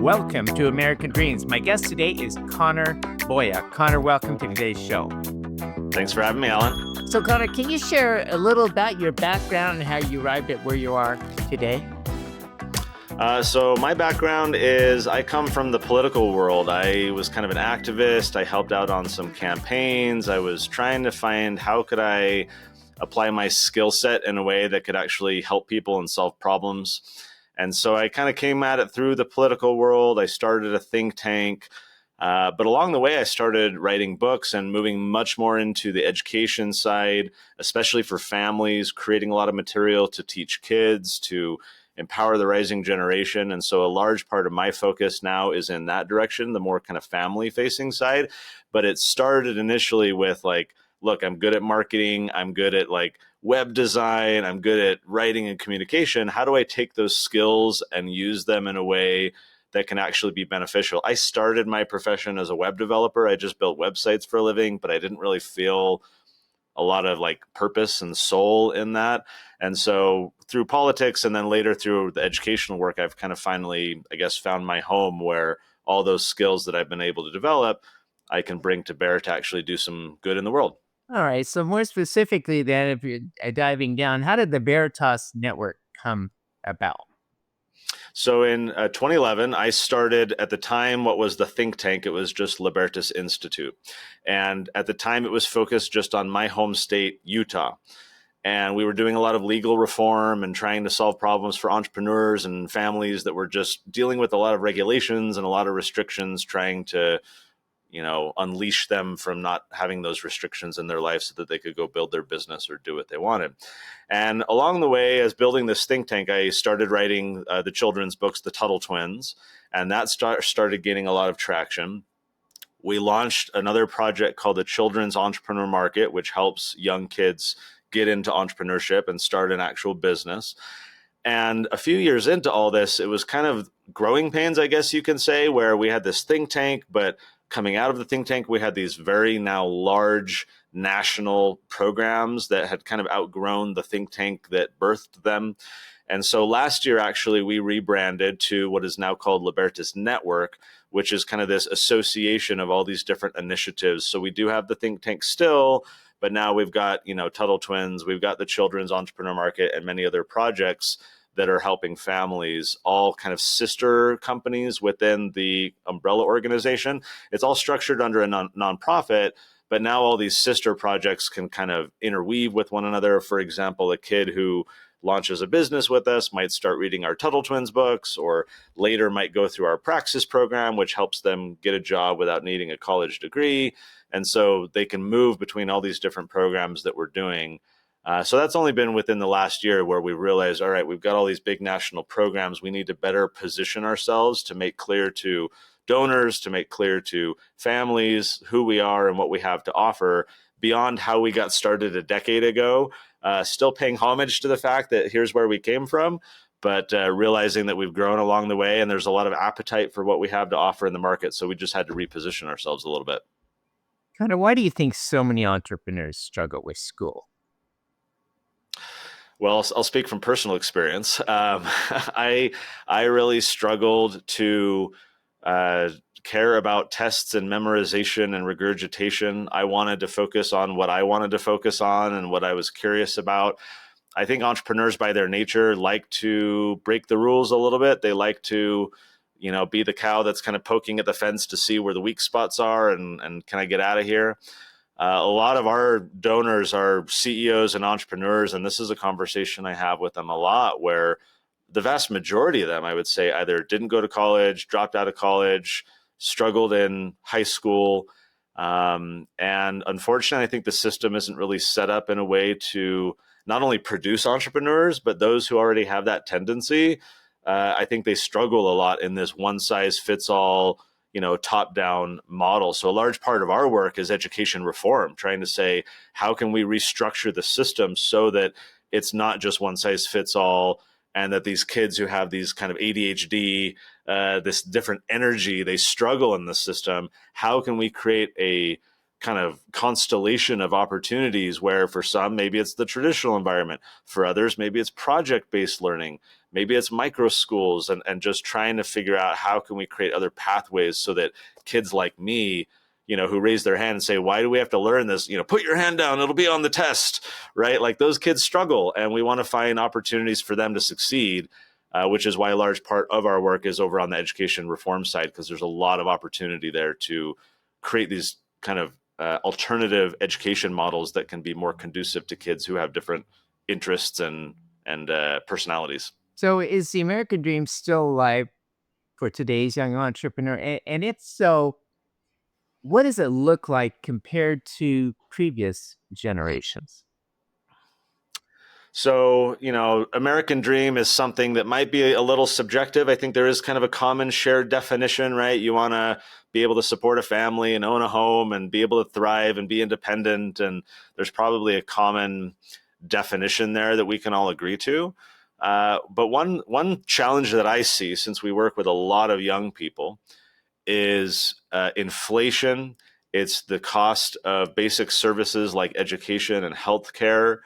welcome to American Dreams. My guest today is Connor Boyack. Connor, welcome to today's show. Thanks for having me, Alan. So, Connor, can you share a little about your background and how you arrived at where you are today? So my background is I come from the political world. I was kind of an activist. I helped out on some campaigns. I was trying to find how could I apply my skill set in a way that could actually help people and solve problems. And so I kind of came at it through the political world. I started a think tank. But along the way, I started writing books and moving much more into the education side, especially for families, creating a lot of material to teach kids, to empower the rising generation. And so a large part of my focus now is in that direction, the more kind of family facing side. But it started initially with like, look, I'm good at marketing. I'm good at like web design. I'm good at writing and communication. How do I take those skills and use them in a way that can actually be beneficial? I started my profession as a web developer. I just built websites for a living, but I didn't really feel a lot of like purpose and soul in that. And so through politics and then later through the educational work, I've kind of finally, I guess, found my home where all those skills that I've been able to develop, I can bring to bear to actually do some good in the world. All right. So more specifically then, if you're diving down, how did the Veritas Network come about? So in 2011, I started at the time what was the think tank. It was just Libertas Institute. And at the time, it was focused just on my home state, Utah. And we were doing a lot of legal reform and trying to solve problems for entrepreneurs and families that were just dealing with a lot of regulations and a lot of restrictions, trying to unleash them from not having those restrictions in their life so that they could go build their business or do what they wanted. And along the way, as building this think tank, I started writing the children's books, the Tuttle Twins, and that started gaining a lot of traction. We launched another project called the Children's Entrepreneur Market, which helps young kids get into entrepreneurship and start an actual business. And a few years into all this, it was kind of growing pains, I guess you can say, where we had this think tank, but coming out of the think tank, we had these very now large national programs that had kind of outgrown the think tank that birthed them. And so last year, actually, we rebranded to what is now called Libertas Network, which is kind of this association of all these different initiatives. So we do have the think tank still, but now we've got, Tuttle Twins, we've got the Children's Entrepreneur Market and many other projects that are helping families, all kind of sister companies within the umbrella organization. It's all structured under a nonprofit, but now all these sister projects can kind of interweave with one another. For example, a kid who launches a business with us might start reading our Tuttle Twins books, or later might go through our Praxis program, which helps them get a job without needing a college degree. And so they can move between all these different programs that we're doing. So that's only been within the last year where we realized, all right, we've got all these big national programs. We need to better position ourselves to make clear to donors, to make clear to families who we are and what we have to offer beyond how we got started a decade ago. Still paying homage to the fact that here's where we came from, but realizing that we've grown along the way and there's a lot of appetite for what we have to offer in the market. So we just had to reposition ourselves a little bit. Connor, why do you think so many entrepreneurs struggle with school? Well, I'll speak from personal experience. I really struggled to care about tests and memorization and regurgitation. I wanted to focus on what I wanted to focus on and what I was curious about. I think entrepreneurs by their nature like to break the rules a little bit. They like to, be the cow that's kind of poking at the fence to see where the weak spots are and can I get out of here? A lot of our donors are CEOs and entrepreneurs, and this is a conversation I have with them a lot, where the vast majority of them, I would say, either didn't go to college, dropped out of college, struggled in high school. And unfortunately, I think the system isn't really set up in a way to not only produce entrepreneurs, but those who already have that tendency. I think they struggle a lot in this one-size-fits-all top-down model. So a large part of our work is education reform, trying to say, how can we restructure the system so that it's not just one size fits all, and that these kids who have these kind of ADHD, this different energy, they struggle in the system. How can we create a kind of constellation of opportunities where for some, maybe it's the traditional environment. For others, maybe it's project-based learning. Maybe it's micro schools and just trying to figure out how can we create other pathways so that kids like me, who raise their hand and say, why do we have to learn this? Put your hand down, it'll be on the test, right? Like those kids struggle and we want to find opportunities for them to succeed. Which is why a large part of our work is over on the education reform side, because there's a lot of opportunity there to create these kind of alternative education models that can be more conducive to kids who have different interests and personalities. So is the American dream still alive for today's young entrepreneur? And if so, what does it look like compared to previous generations? So, American dream is something that might be a little subjective. I think there is kind of a common shared definition, right? You want to be able to support a family and own a home and be able to thrive and be independent. And there's probably a common definition there that we can all agree to. But one challenge that I see, since we work with a lot of young people, is inflation. It's the cost of basic services like education and healthcare.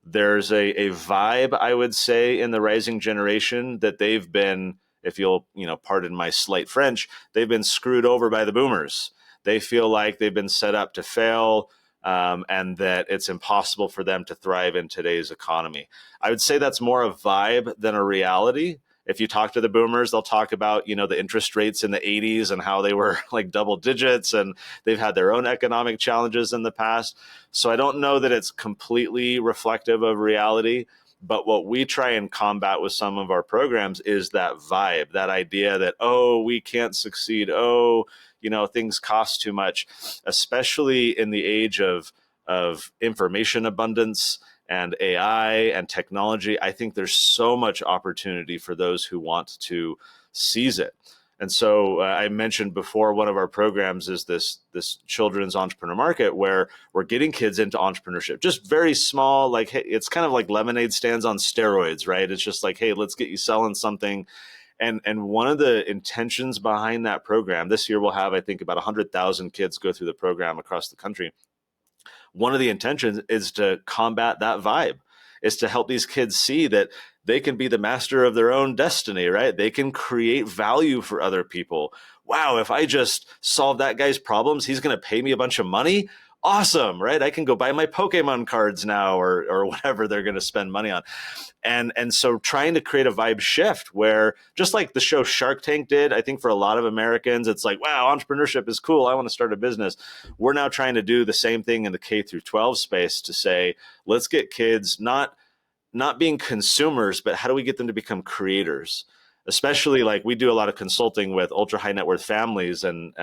There's a vibe, I would say, in the rising generation that they've been, if you'll, pardon my slight French, they've been screwed over by the boomers. They feel like they've been set up to fail, and that it's impossible for them to thrive in today's economy. I would say that's more a vibe than a reality. If you talk to the boomers, they'll talk about, the interest rates in the 80s and how they were like double digits, and they've had their own economic challenges in the past. So I don't know that it's completely reflective of reality. But what we try and combat with some of our programs is that vibe, that idea that, oh, we can't succeed. Oh, things cost too much, especially in the age of information abundance and AI and technology. I think there's so much opportunity for those who want to seize it. And so I mentioned before, one of our programs is this children's entrepreneur market where we're getting kids into entrepreneurship, just very small, like, hey, it's kind of like lemonade stands on steroids, right? It's just like, hey, let's get you selling something. And one of the intentions behind that program, this year we'll have, I think, about 100,000 kids go through the program across the country. One of the intentions is to combat that vibe, is to help these kids see that they can be the master of their own destiny, right? They can create value for other people. Wow, if I just solve that guy's problems, he's going to pay me a bunch of money. Awesome, right? I can go buy my Pokemon cards now, or whatever they're going to spend money on. And so trying to create a vibe shift where, just like the show Shark Tank did, I think for a lot of Americans, it's like, wow, entrepreneurship is cool. I want to start a business. We're now trying to do the same thing in the K through 12 space to say, let's get kids not being consumers, but how do we get them to become creators? Especially, like, we do a lot of consulting with ultra high net worth families. And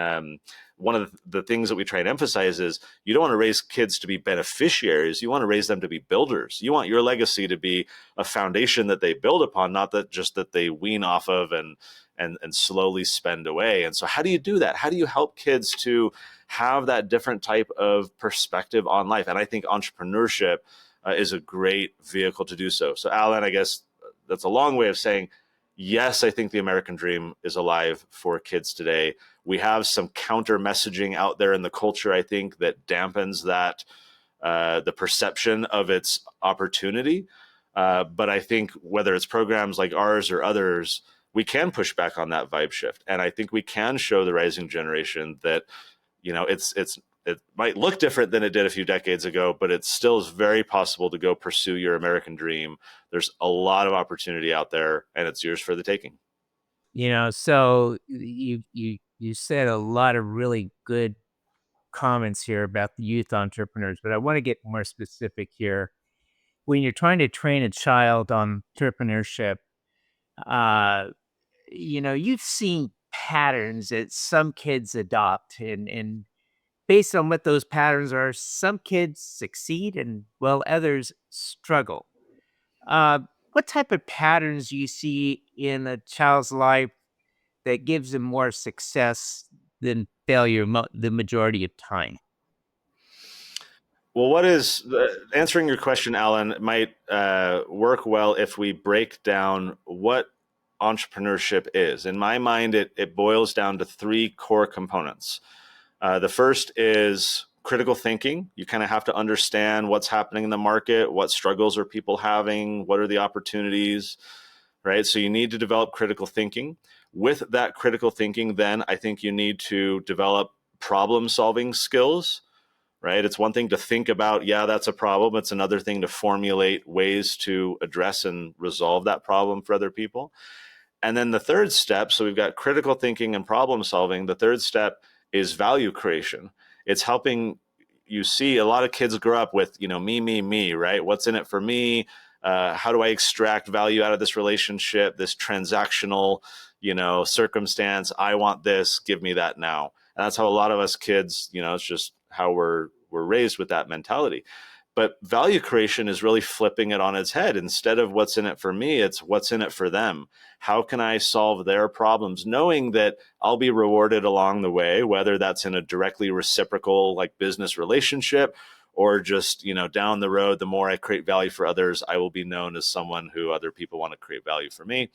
one of the things that we try and emphasize is you don't want to raise kids to be beneficiaries. You want to raise them to be builders. You want your legacy to be a foundation that they build upon, not that just that they wean off of and slowly spend away. And so how do you do that? How do you help kids to have that different type of perspective on life? And I think entrepreneurship is a great vehicle to do so. So, Alan, I guess that's a long way of saying, yes, I think the American dream is alive for kids today. We have some counter messaging out there in the culture, I think, that dampens that the perception of its opportunity. But I think whether it's programs like ours or others, we can push back on that vibe shift. And I think we can show the rising generation that, it might look different than it did a few decades ago, but it still is very possible to go pursue your American dream. There's a lot of opportunity out there, and it's yours for the taking. So you said a lot of really good comments here about the youth entrepreneurs, but I want to get more specific here. When you're trying to train a child on entrepreneurship, uh, you've seen patterns that some kids adopt, and based on what those patterns are, some kids succeed and while others struggle. Uh, what type of patterns do you see in a child's life that gives them more success than failure the majority of time? Well, answering your question, Alan, might work well if we break down what entrepreneurship is. In my mind, it boils down to three core components. The first is critical thinking. You kind of have to understand what's happening in the market, what struggles are people having, what are the opportunities, right? So you need to develop critical thinking. With that critical thinking, then I think you need to develop problem solving skills, right? It's one thing to think about, yeah, that's a problem. It's another thing to formulate ways to address and resolve that problem for other people. And then the third step, so we've got critical thinking and problem solving. The third step is value creation. It's helping you see a lot of kids grow up with, me, right? What's in it for me? How do I extract value out of this relationship, this transactional, circumstance? I want this, give me that now. And that's how a lot of us kids, it's just how we're raised with that mentality. But value creation is really flipping it on its head. Instead of what's in it for me, it's what's in it for them. How can I solve their problems, knowing that I'll be rewarded along the way, whether that's in a directly reciprocal like business relationship or just, down the road, the more I create value for others, I will be known as someone who other people want to create value for me.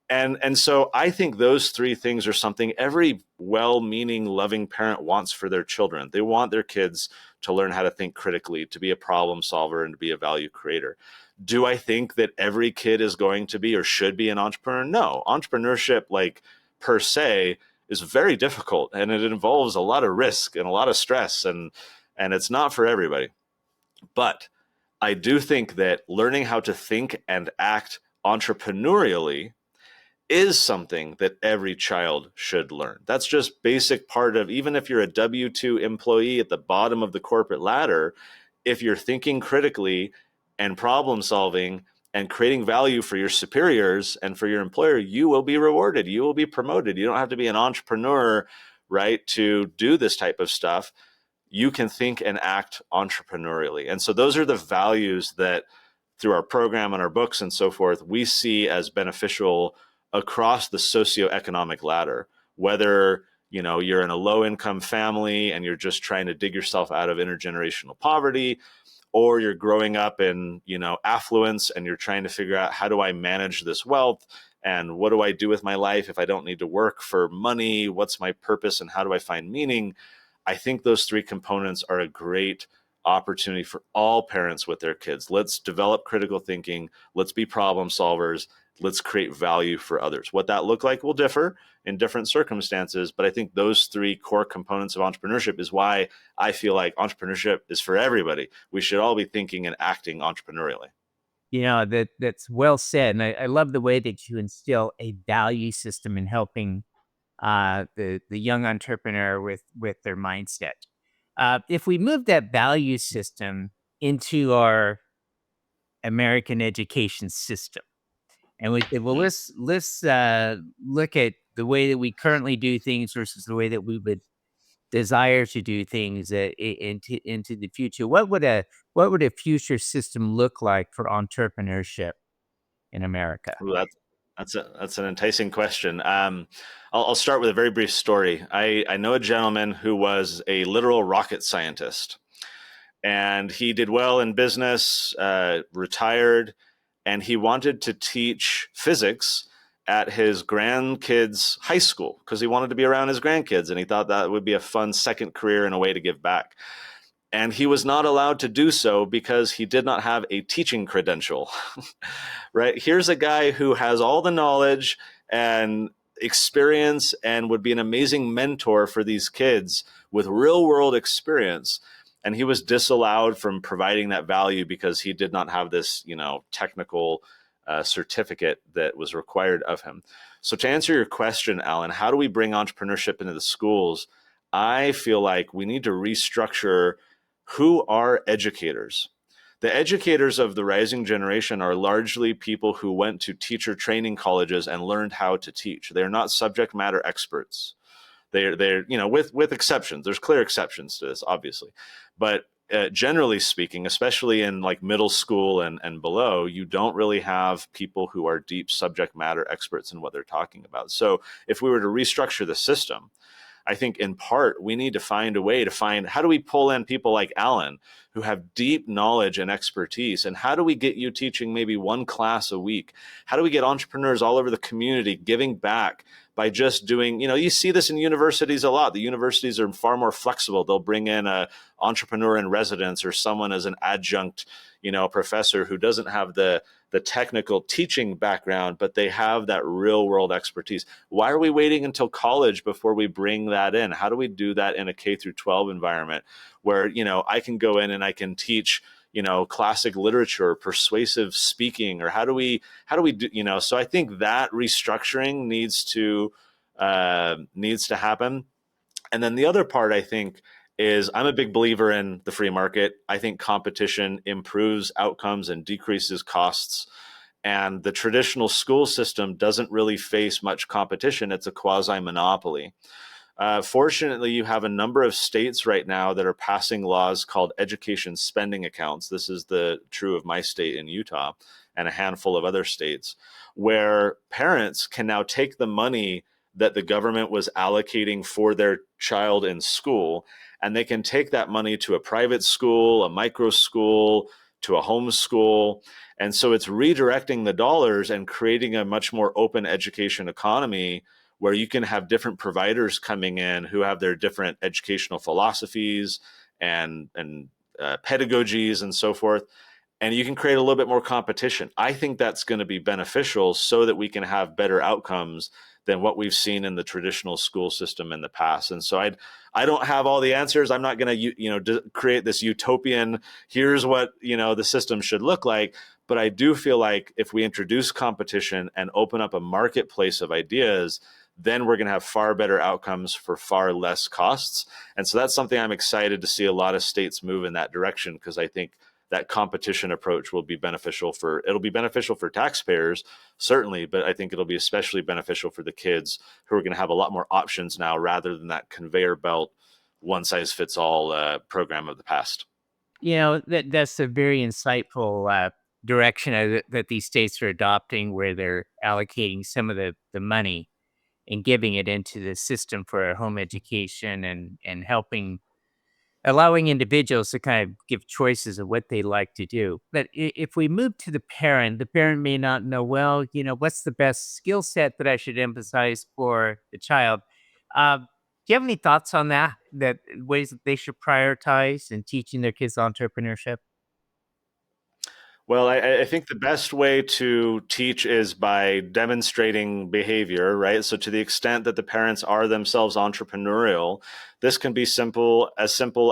And so I think those three things are something every well-meaning, loving parent wants for their children. They want their kids to learn how to think critically, to be a problem solver, and to be a value creator. Do I think that every kid is going to be or should be an entrepreneur? No. Entrepreneurship, like per se, is very difficult, and it involves a lot of risk and a lot of stress, and it's not for everybody. But I do think that learning how to think and act entrepreneurially is something that every child should learn. That's just basic part of, even if you're a W-2 employee at the bottom of the corporate ladder, if you're thinking critically and problem solving and creating value for your superiors and for your employer, you will be rewarded. You will be promoted. You don't have to be an entrepreneur, right, to do this type of stuff. You can think and act entrepreneurially. And so those are the values that through our program and our books and so forth, we see as beneficial across the socioeconomic ladder, whether you're in a low income family and you're just trying to dig yourself out of intergenerational poverty, or you're growing up in affluence and you're trying to figure out, how do I manage this wealth and what do I do with my life if I don't need to work for money? What's my purpose and how do I find meaning? I think those three components are a great opportunity for all parents with their kids. Let's develop critical thinking. Let's be problem solvers. Let's create value for others. What that look like will differ in different circumstances, but I think those three core components of entrepreneurship is why I feel like entrepreneurship is for everybody. We should all be thinking and acting entrepreneurially. That's well said, and I love the way that you instill a value system in helping the young entrepreneur with their mindset. If we move that value system into our American education system, and we say, well, Mhm. let's look at the way that we currently do things versus the way that we would desire to do things into the future. What would a future system look like for entrepreneurship in America? Ooh, that's an enticing question. I'll start with a very brief story. I know a gentleman who was a literal rocket scientist, and he did well in business, retired, and he wanted to teach physics at his grandkids' high school because he wanted to be around his grandkids, and he thought that would be a fun second career and a way to give back. And he was not allowed to do so because he did not have a teaching credential. Right? Here's a guy who has all the knowledge and experience and would be an amazing mentor for these kids with real world experience. And he was disallowed from providing that value because he did not have this, technical certificate that was required of him. So to answer your question, Alan, how do we bring entrepreneurship into the schools? I feel like we need to restructure who are educators. The educators of the rising generation are largely people who went to teacher training colleges and learned how to teach. They're not subject matter experts. They're with exceptions. There's clear exceptions to this, obviously, but generally speaking, especially in like middle school and below, you don't really have people who are deep subject matter experts in what they're talking about. So if we were to restructure the system, I think in part we need to find a way to find, how do we pull in people like Alan who have deep knowledge and expertise, and how do we get you teaching maybe one class a week? How do we get entrepreneurs all over the community giving back by just doing, you see this in universities a lot. The universities are far more flexible. They'll bring in a entrepreneur in residence or someone as an adjunct, professor who doesn't have the technical teaching background, but they have that real world expertise. Why are we waiting until college before we bring that in? How do we do that in a K through 12 environment where, I can go in and I can teach, classic literature, persuasive speaking, or how do we do, so I think that restructuring needs to happen. And then the other part, I think, is I'm a big believer in the free market. I think competition improves outcomes and decreases costs. And the traditional school system doesn't really face much competition. It's a quasi monopoly. Fortunately, you have a number of states right now that are passing laws called education spending accounts. This is true of my state in Utah and a handful of other states, where parents can now take the money that the government was allocating for their child in school, and they can take that money to a private school, a micro school, to a home school. And so it's redirecting the dollars and creating a much more open education economy where you can have different providers coming in who have their different educational philosophies and pedagogies and so forth. And you can create a little bit more competition. I think that's going to be beneficial so that we can have better outcomes than what we've seen in the traditional school system in the past. And so I don't have all the answers. I'm not going to create this utopian, here's what the system should look like. But I do feel like if we introduce competition and open up a marketplace of ideas, then we're going to have far better outcomes for far less costs. And so that's something I'm excited to see a lot of states move in that direction, because I think that competition approach will be beneficial for taxpayers, certainly, but I think it'll be especially beneficial for the kids who are going to have a lot more options now rather than that conveyor belt, one size fits all program of the past. That's a very insightful direction that these states are adopting, where they're allocating some of the money and giving it into the system for home education and allowing individuals to kind of give choices of what they like to do. But if we move to the parent may not know, well, what's the best skill set that I should emphasize for the child? Do you have any thoughts on that? That ways that they should prioritize in teaching their kids entrepreneurship? Well, I think the best way to teach is by demonstrating behavior, right? So, to the extent that the parents are themselves entrepreneurial, this can be simple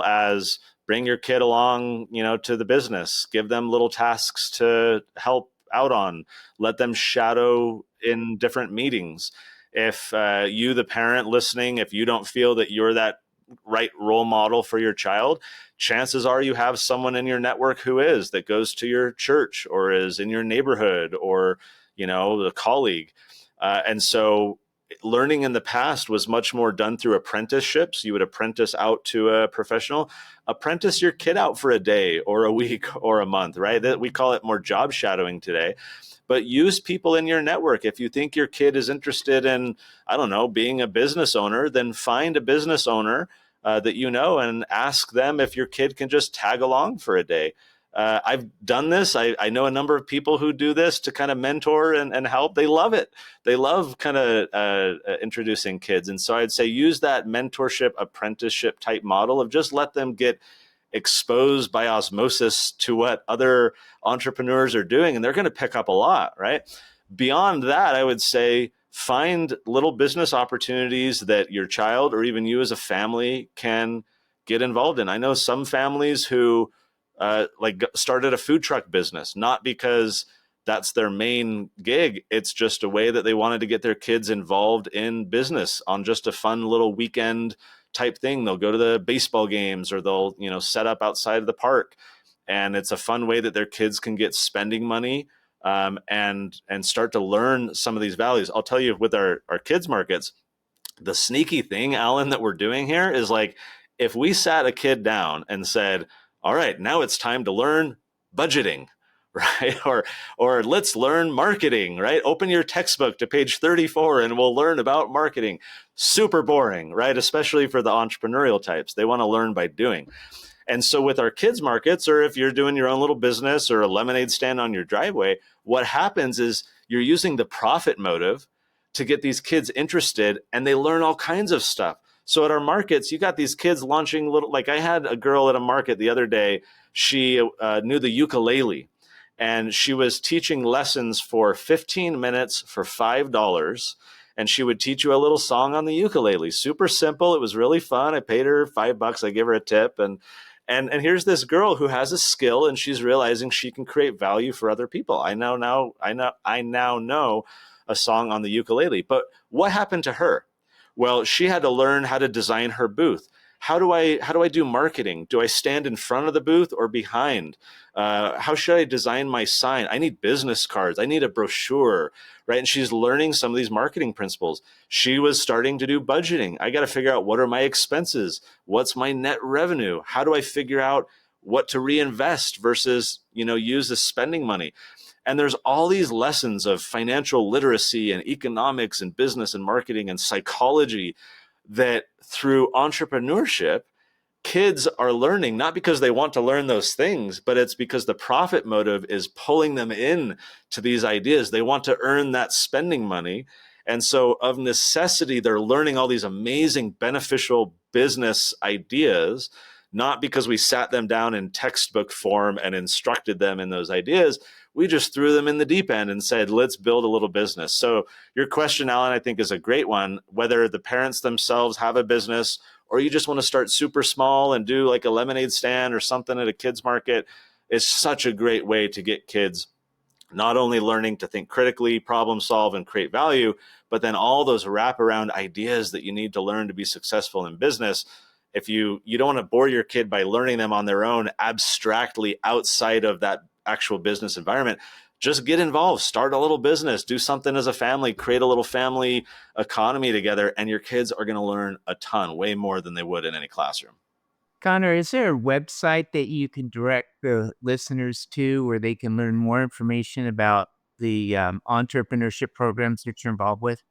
as bring your kid along, to the business, give them little tasks to help out on, let them shadow in different meetings. If you, the parent listening, if you don't feel that you're that right role model for your child, chances are you have someone in your network who is, that goes to your church or is in your neighborhood, or a colleague. And so learning in the past was much more done through apprenticeships. You would apprentice out to a professional. Apprentice your kid out for a day or a week or a month, right? That we call it more job shadowing today. But use people in your network. If you think your kid is interested in, I don't know, being a business owner, then find a business owner that and ask them if your kid can just tag along for a day. I've done this. I know a number of people who do this to kind of mentor and help. They love it. They love kind of introducing kids. And so I'd say use that mentorship, apprenticeship type model of just let them get exposed by osmosis to what other entrepreneurs are doing, and they're going to pick up a lot, right? Beyond that, I would say find little business opportunities that your child or even you as a family can get involved in. I know some families who started a food truck business, not because that's their main gig. It's just a way that they wanted to get their kids involved in business on just a fun little weekend type thing. They'll go to the baseball games, or they'll, set up outside of the park. And it's a fun way that their kids can get spending money and start to learn some of these values. I'll tell you, with our kids markets, the sneaky thing, Alan, that we're doing here is like, if we sat a kid down and said, all right, now it's time to learn budgeting, right? Or let's learn marketing, right? Open your textbook to page 34 and we'll learn about marketing. Super boring, right? Especially for the entrepreneurial types. They want to learn by doing. And so with our kids markets, or if you're doing your own little business or a lemonade stand on your driveway, what happens is you're using the profit motive to get these kids interested, and they learn all kinds of stuff. So at our markets, you got these kids launching little, like I had a girl at a market the other day, she knew the ukulele, and she was teaching lessons for 15 minutes for $5. And she would teach you a little song on the ukulele. Super simple. It was really fun. I paid her $5. I give her a tip. And here's this girl who has a skill, and she's realizing she can create value for other people. I now know a song on the ukulele. But what happened to her? Well, she had to learn how to design her booth. How do I do marketing? Do I stand in front of the booth or behind? How should I design my sign? I need business cards. I need a brochure, right? And she's learning some of these marketing principles. She was starting to do budgeting. I got to figure out, what are my expenses? What's my net revenue? How do I figure out what to reinvest versus, use as spending money? And there's all these lessons of financial literacy and economics and business and marketing and psychology that through entrepreneurship, kids are learning, not because they want to learn those things, but it's because the profit motive is pulling them in to these ideas. They want to earn that spending money. And so of necessity, they're learning all these amazing beneficial business ideas, not because we sat them down in textbook form and instructed them in those ideas. We just threw them in the deep end and said, let's build a little business. So your question, Alan, I think is a great one. Whether the parents themselves have a business, or you just want to start super small and do like a lemonade stand or something at a kids market, is such a great way to get kids not only learning to think critically, problem solve, and create value, but then all those wraparound ideas that you need to learn to be successful in business. If you don't want to bore your kid by learning them on their own abstractly outside of that actual business environment, just get involved, start a little business, do something as a family, create a little family economy together, and your kids are going to learn a ton, way more than they would in any classroom. Connor, is there a website that you can direct the listeners to where they can learn more information about the entrepreneurship programs that you're involved with?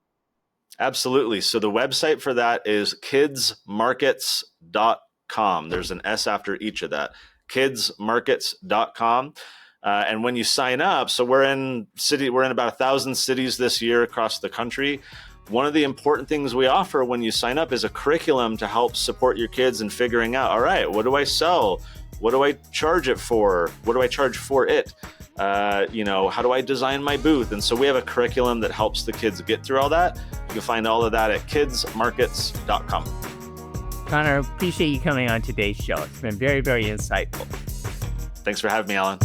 Absolutely. So the website for that is kidsmarkets.com. There's an S after each of that. kidsmarkets.com. And when you sign up, so we're in about 1,000 cities this year across the country. One of the important things we offer when you sign up is a curriculum to help support your kids in figuring out, all right, what do I sell? What do I charge it for? What do I charge for it? How do I design my booth? And so we have a curriculum that helps the kids get through all that. You can find all of that at kidsmarkets.com. Connor, appreciate you coming on today's show. It's been very, very insightful. Thanks for having me, Alan.